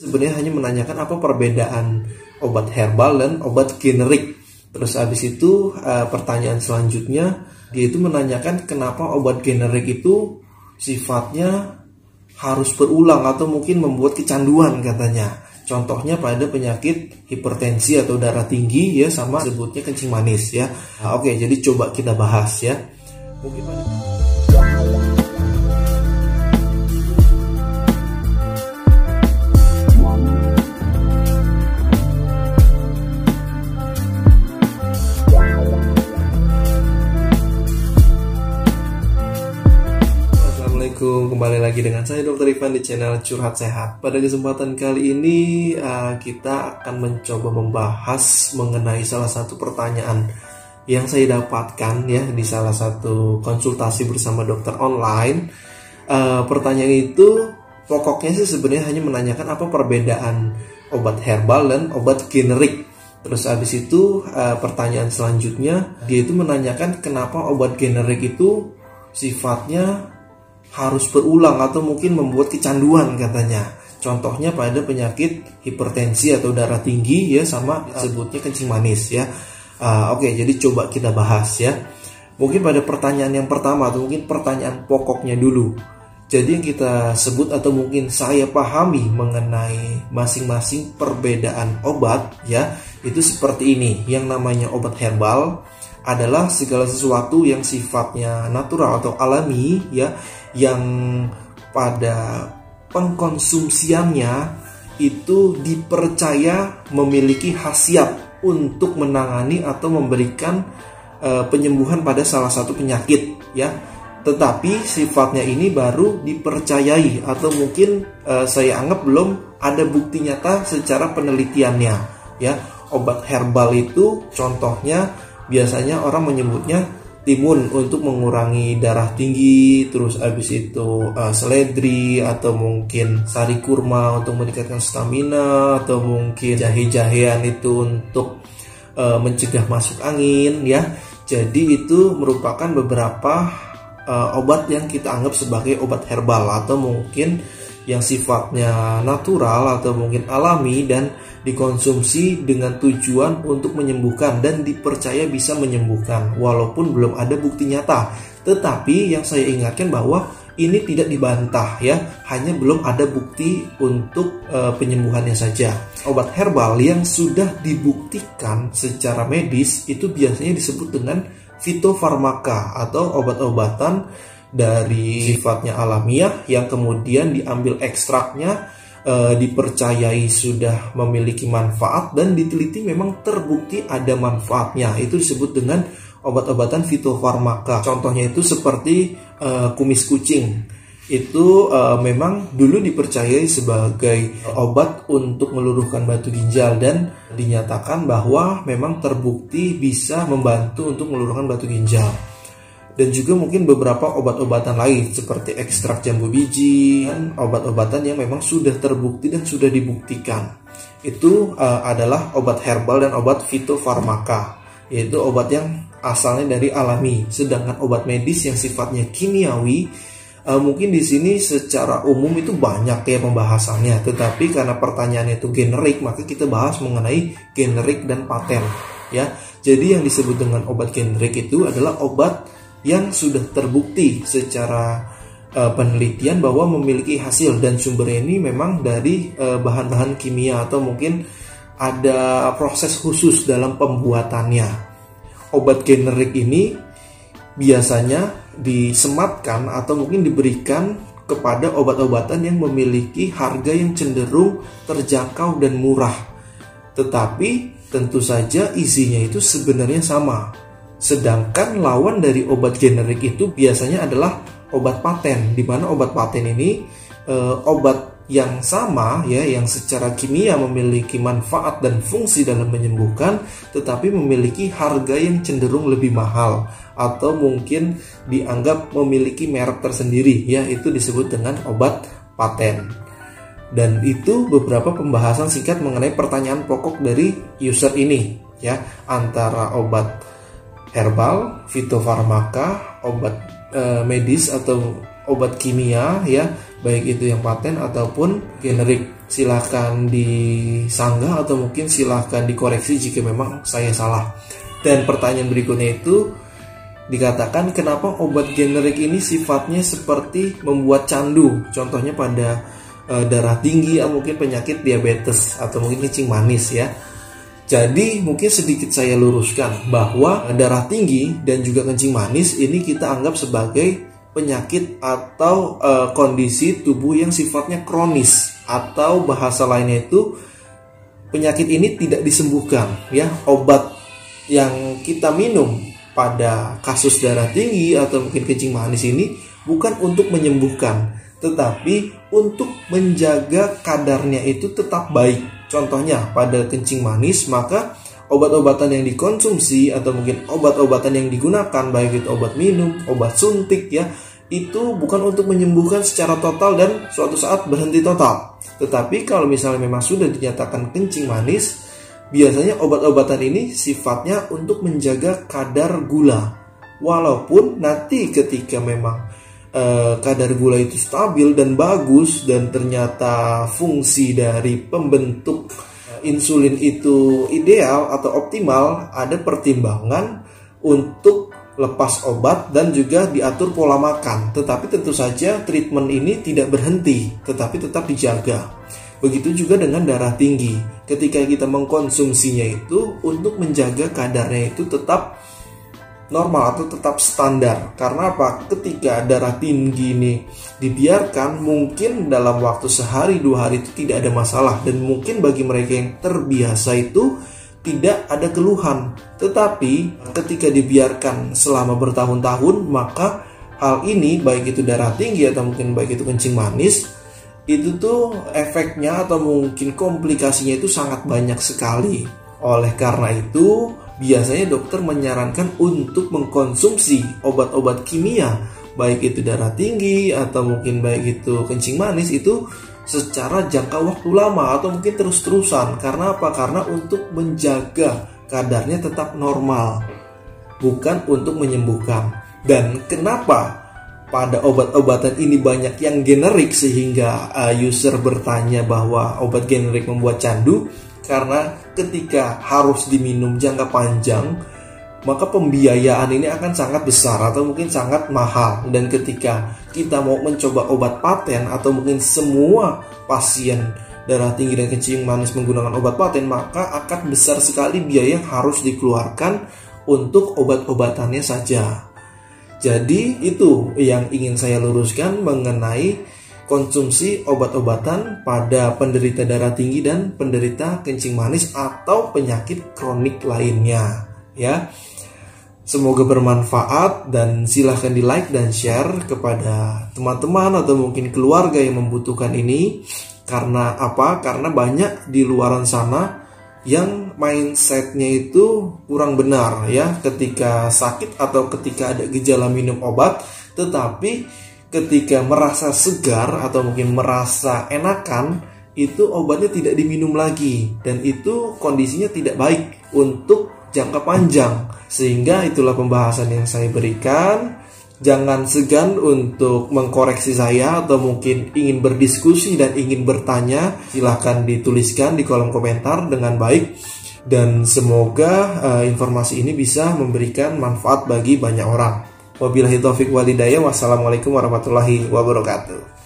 Sebenarnya hanya menanyakan apa perbedaan obat herbal dan obat generik. Terus habis itu pertanyaan selanjutnya dia itu menanyakan kenapa obat generik itu sifatnya harus berulang atau mungkin membuat kecanduan katanya. Contohnya pada penyakit hipertensi atau darah tinggi ya, sama sebutnya kencing manis ya. Oke, jadi coba kita bahas ya. Mungkin pada kembali lagi dengan saya Dr. Ivan di channel Curhat Sehat. Pada kesempatan kali ini kita akan mencoba membahas mengenai salah satu pertanyaan yang saya dapatkan ya di salah satu konsultasi bersama dokter online. Pertanyaan itu pokoknya sih sebenarnya hanya menanyakan apa perbedaan obat herbal dan obat generik. Terus habis itu pertanyaan selanjutnya dia itu menanyakan kenapa obat generik itu sifatnya harus berulang atau mungkin membuat kecanduan katanya. Contohnya pada penyakit hipertensi atau darah tinggi ya, sama sebutnya kencing manis ya. Oke, jadi coba kita bahas ya. Mungkin pada pertanyaan yang pertama atau mungkin pertanyaan pokoknya dulu. Jadi yang kita sebut atau mungkin saya pahami mengenai masing-masing perbedaan obat ya, itu seperti ini. Yang namanya obat herbal adalah segala sesuatu yang sifatnya natural atau alami ya, yang pada pengkonsumsiannya itu dipercaya memiliki khasiat untuk menangani atau memberikan penyembuhan pada salah satu penyakit ya. Tetapi sifatnya ini baru dipercayai atau mungkin saya anggap belum ada bukti nyata secara penelitiannya ya. Obat herbal itu contohnya biasanya orang menyebutnya timun untuk mengurangi darah tinggi, terus habis itu seledri atau mungkin sari kurma untuk meningkatkan stamina, atau mungkin jahe-jahean itu untuk mencegah masuk angin ya. Jadi itu merupakan beberapa obat yang kita anggap sebagai obat herbal atau mungkin yang sifatnya natural atau mungkin alami dan dikonsumsi dengan tujuan untuk menyembuhkan dan dipercaya bisa menyembuhkan walaupun belum ada bukti nyata. Tetapi yang saya ingatkan bahwa ini tidak dibantah ya, hanya belum ada bukti untuk penyembuhannya saja. Obat herbal yang sudah dibuktikan secara medis itu biasanya disebut dengan fitofarmaka atau obat-obatan dari sifatnya alamiah yang kemudian diambil ekstraknya, dipercayai sudah memiliki manfaat dan diteliti memang terbukti ada manfaatnya. Itu disebut dengan obat-obatan fitofarmaka. Contohnya itu seperti kumis kucing. Itu memang dulu dipercayai sebagai obat untuk meluruhkan batu ginjal dan dinyatakan bahwa memang terbukti bisa membantu untuk meluruhkan batu ginjal. Dan juga mungkin beberapa obat-obatan lain seperti ekstrak jambu biji dan obat-obatan yang memang sudah terbukti dan sudah dibuktikan. Itu adalah obat herbal dan obat fitofarmaka, yaitu obat yang asalnya dari alami. Sedangkan obat medis yang sifatnya kimiawi, mungkin di sini secara umum itu banyak ya pembahasannya. Tetapi karena pertanyaannya itu generik, maka kita bahas mengenai generik dan paten ya. Jadi yang disebut dengan obat generik itu adalah obat yang sudah terbukti secara penelitian bahwa memiliki hasil dan sumbernya ini memang dari bahan-bahan kimia atau mungkin ada proses khusus dalam pembuatannya. Obat generik ini biasanya disematkan atau mungkin diberikan kepada obat-obatan yang memiliki harga yang cenderung terjangkau dan murah. Tetapi tentu saja isinya itu sebenarnya sama. Sedangkan lawan dari obat generik itu biasanya adalah obat paten, di mana obat paten ini obat yang sama ya, yang secara kimia memiliki manfaat dan fungsi dalam menyembuhkan, tetapi memiliki harga yang cenderung lebih mahal atau mungkin dianggap memiliki merek tersendiri ya, itu disebut dengan obat paten. Dan itu beberapa pembahasan singkat mengenai pertanyaan pokok dari user ini ya, antara obat herbal, fitofarmaka, obat medis atau obat kimia ya, baik itu yang paten ataupun generik. Silahkan disanggah atau mungkin silahkan dikoreksi jika memang saya salah. Dan pertanyaan berikutnya itu dikatakan kenapa obat generik ini sifatnya seperti membuat candu, contohnya pada darah tinggi atau mungkin penyakit diabetes atau mungkin kencing manis ya. Jadi mungkin sedikit saya luruskan bahwa darah tinggi dan juga kencing manis ini kita anggap sebagai penyakit atau kondisi tubuh yang sifatnya kronis, atau bahasa lainnya itu penyakit ini tidak disembuhkan ya. Obat yang kita minum pada kasus darah tinggi atau mungkin kencing manis ini bukan untuk menyembuhkan, tetapi untuk menjaga kadarnya itu tetap baik. Contohnya pada kencing manis, maka obat-obatan yang dikonsumsi atau mungkin obat-obatan yang digunakan, baik itu obat minum, obat suntik ya, itu bukan untuk menyembuhkan secara total dan suatu saat berhenti total. Tetapi kalau misalnya memang sudah dinyatakan kencing manis, biasanya obat-obatan ini sifatnya untuk menjaga kadar gula. Walaupun nanti ketika memang kadar gula itu stabil dan bagus, dan ternyata fungsi dari pembentuk insulin itu ideal atau optimal, ada pertimbangan untuk lepas obat dan juga diatur pola makan. Tetapi tentu saja treatment ini tidak berhenti, tetapi tetap dijaga. Begitu juga dengan darah tinggi, ketika kita mengkonsumsinya itu untuk menjaga kadarnya itu tetap normal atau tetap standar. Karena apa? Ketika darah tinggi ini dibiarkan, mungkin dalam waktu sehari 2 hari itu tidak ada masalah, dan mungkin bagi mereka yang terbiasa itu tidak ada keluhan. Tetapi ketika dibiarkan selama bertahun-tahun, maka hal ini, baik itu darah tinggi atau mungkin baik itu kencing manis, itu tuh efeknya atau mungkin komplikasinya itu sangat banyak sekali. Oleh karena itu, biasanya dokter menyarankan untuk mengkonsumsi obat-obat kimia, baik itu darah tinggi atau mungkin baik itu kencing manis, itu secara jangka waktu lama atau mungkin terus-terusan. Karena apa? Karena untuk menjaga kadarnya tetap normal, bukan untuk menyembuhkan. Dan kenapa pada obat-obatan ini banyak yang generik sehingga user bertanya bahwa obat generik membuat candu? Karena ketika harus diminum jangka panjang, maka pembiayaan ini akan sangat besar atau mungkin sangat mahal. Dan ketika kita mau mencoba obat paten atau mungkin semua pasien darah tinggi dan kencing manis menggunakan obat paten, maka akan besar sekali biaya yang harus dikeluarkan untuk obat-obatannya saja. Jadi itu yang ingin saya luruskan mengenai konsumsi obat-obatan pada penderita darah tinggi dan penderita kencing manis atau penyakit kronik lainnya ya. Semoga bermanfaat dan silahkan di like dan share kepada teman-teman atau mungkin keluarga yang membutuhkan ini. Karena apa? Karena banyak di luaran sana yang mindsetnya itu kurang benar ya, ketika sakit atau ketika ada gejala minum obat, tetapi ketika merasa segar atau mungkin merasa enakan, itu obatnya tidak diminum lagi, dan itu kondisinya tidak baik untuk jangka panjang. Sehingga itulah pembahasan yang saya berikan. Jangan segan untuk mengkoreksi saya atau mungkin ingin berdiskusi dan ingin bertanya, silahkan dituliskan di kolom komentar dengan baik. Dan semoga informasi ini bisa memberikan manfaat bagi banyak orang. Wabillahi taufiq walhidayah. Wassalamualaikum warahmatullahi wabarakatuh.